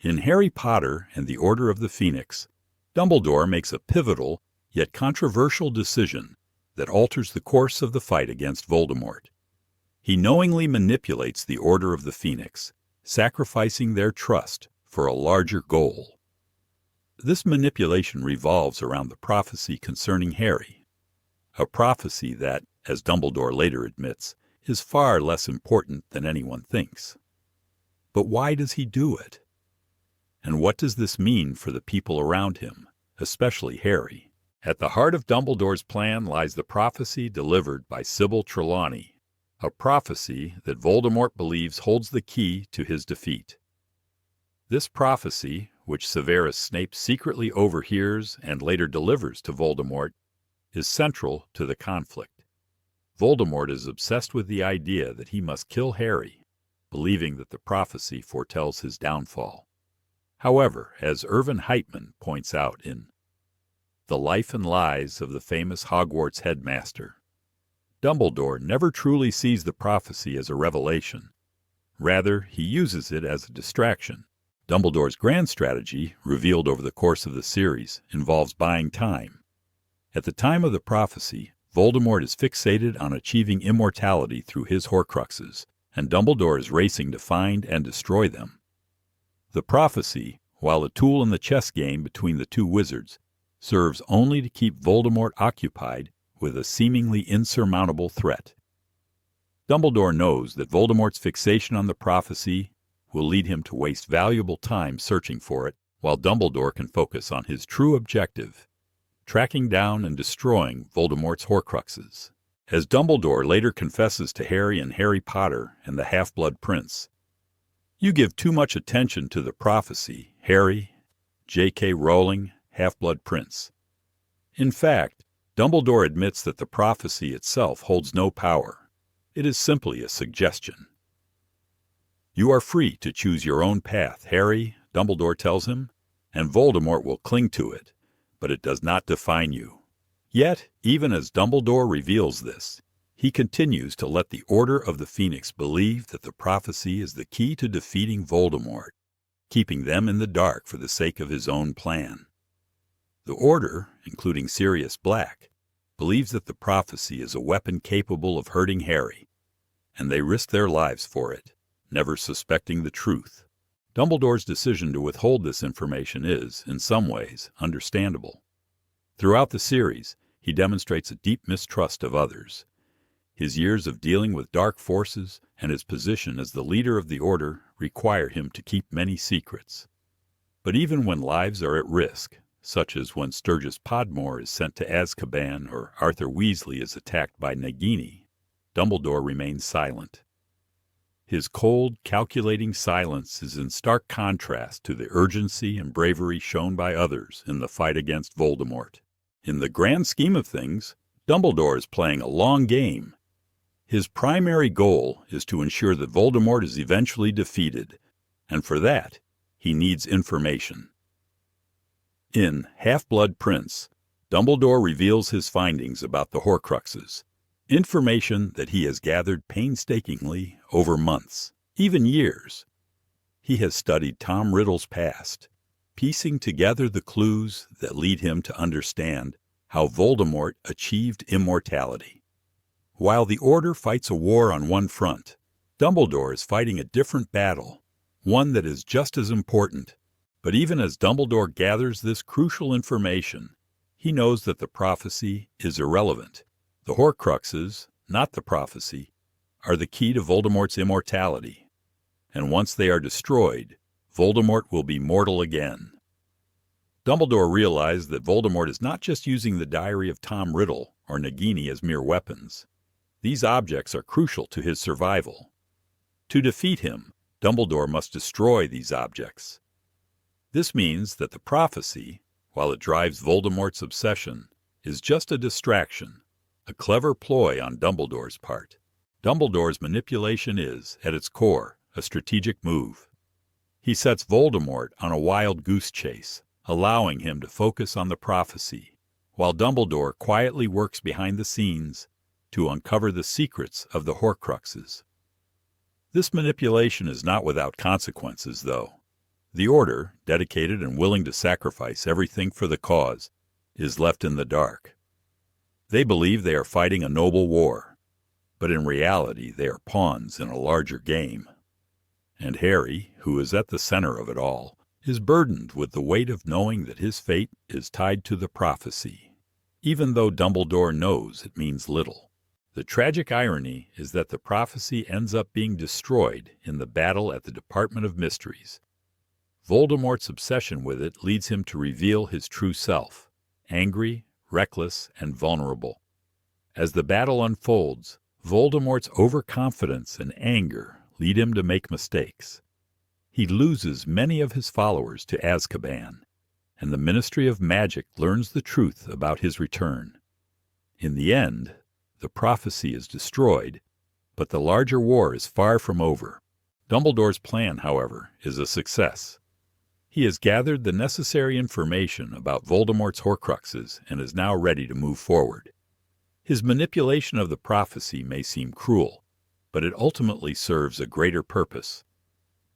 In Harry Potter and the Order of the Phoenix, Dumbledore makes a pivotal yet controversial decision that alters the course of the fight against Voldemort. He knowingly manipulates the Order of the Phoenix, sacrificing their trust for a larger goal. This manipulation revolves around the prophecy concerning Harry, a prophecy that, as Dumbledore later admits, is far less important than anyone thinks. But why does he do it? And what does this mean for the people around him, especially Harry? At the heart of Dumbledore's plan lies the prophecy delivered by Sybil Trelawney, a prophecy that Voldemort believes holds the key to his defeat. This prophecy, which Severus Snape secretly overhears and later delivers to Voldemort, is central to the conflict. Voldemort is obsessed with the idea that he must kill Harry, believing that the prophecy foretells his downfall. However, as Irvin Heitman points out in The Life and Lies of the Famous Hogwarts Headmaster, Dumbledore never truly sees the prophecy as a revelation. Rather, he uses it as a distraction. Dumbledore's grand strategy, revealed over the course of the series, involves buying time. At the time of the prophecy, Voldemort is fixated on achieving immortality through his Horcruxes, and Dumbledore is racing to find and destroy them. The prophecy, while a tool in the chess game between the two wizards, serves only to keep Voldemort occupied with a seemingly insurmountable threat. Dumbledore knows that Voldemort's fixation on the prophecy will lead him to waste valuable time searching for it, while Dumbledore can focus on his true objective, tracking down and destroying Voldemort's Horcruxes. As Dumbledore later confesses to Harry in Harry Potter and the Half-Blood Prince, "You give too much attention to the prophecy, Harry, J.K. Rowling, Half-Blood Prince." In fact, Dumbledore admits that the prophecy itself holds no power. It is simply a suggestion. "You are free to choose your own path, Harry," Dumbledore tells him, "and Voldemort will cling to it, but it does not define you." Yet, even as Dumbledore reveals this, he continues to let the Order of the Phoenix believe that the prophecy is the key to defeating Voldemort, keeping them in the dark for the sake of his own plan. The Order, including Sirius Black, believes that the prophecy is a weapon capable of hurting Harry, and they risk their lives for it, never suspecting the truth. Dumbledore's decision to withhold this information is, in some ways, understandable. Throughout the series, he demonstrates a deep mistrust of others. His years of dealing with dark forces and his position as the leader of the Order require him to keep many secrets. But even when lives are at risk, such as when Sturgis Podmore is sent to Azkaban or Arthur Weasley is attacked by Nagini, Dumbledore remains silent. His cold, calculating silence is in stark contrast to the urgency and bravery shown by others in the fight against Voldemort. In the grand scheme of things, Dumbledore is playing a long game. His primary goal is to ensure that Voldemort is eventually defeated, and for that, he needs information. In Half-Blood Prince, Dumbledore reveals his findings about the Horcruxes, information that he has gathered painstakingly over months, even years. He has studied Tom Riddle's past, piecing together the clues that lead him to understand how Voldemort achieved immortality. While the Order fights a war on one front, Dumbledore is fighting a different battle, one that is just as important. But even as Dumbledore gathers this crucial information, he knows that the prophecy is irrelevant. The Horcruxes, not the prophecy, are the key to Voldemort's immortality, and once they are destroyed, Voldemort will be mortal again. Dumbledore realized that Voldemort is not just using the diary of Tom Riddle or Nagini as mere weapons. These objects are crucial to his survival. To defeat him, Dumbledore must destroy these objects. This means that the prophecy, while it drives Voldemort's obsession, is just a distraction, a clever ploy on Dumbledore's part. Dumbledore's manipulation is, at its core, a strategic move. He sets Voldemort on a wild goose chase, allowing him to focus on the prophecy, while Dumbledore quietly works behind the scenes to uncover the secrets of the Horcruxes. This manipulation is not without consequences, though. The Order, dedicated and willing to sacrifice everything for the cause, is left in the dark. They believe they are fighting a noble war, but in reality they are pawns in a larger game. And Harry, who is at the center of it all, is burdened with the weight of knowing that his fate is tied to the prophecy, even though Dumbledore knows it means little. The tragic irony is that the prophecy ends up being destroyed in the battle at the Department of Mysteries. Voldemort's obsession with it leads him to reveal his true self, angry, reckless, and vulnerable. As the battle unfolds, Voldemort's overconfidence and anger lead him to make mistakes. He loses many of his followers to Azkaban, and the Ministry of Magic learns the truth about his return. In the end, the prophecy is destroyed, but the larger war is far from over. Dumbledore's plan, however, is a success. He has gathered the necessary information about Voldemort's Horcruxes and is now ready to move forward. His manipulation of the prophecy may seem cruel, but it ultimately serves a greater purpose.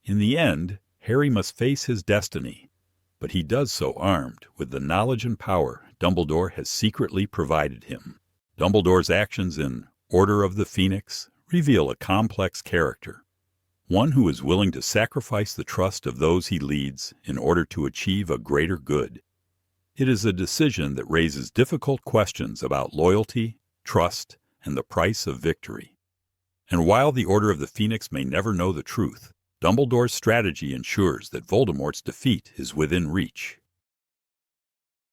In the end, Harry must face his destiny, but he does so armed with the knowledge and power Dumbledore has secretly provided him. Dumbledore's actions in Order of the Phoenix reveal a complex character, one who is willing to sacrifice the trust of those he leads in order to achieve a greater good. It is a decision that raises difficult questions about loyalty, trust, and the price of victory. And while the Order of the Phoenix may never know the truth, Dumbledore's strategy ensures that Voldemort's defeat is within reach.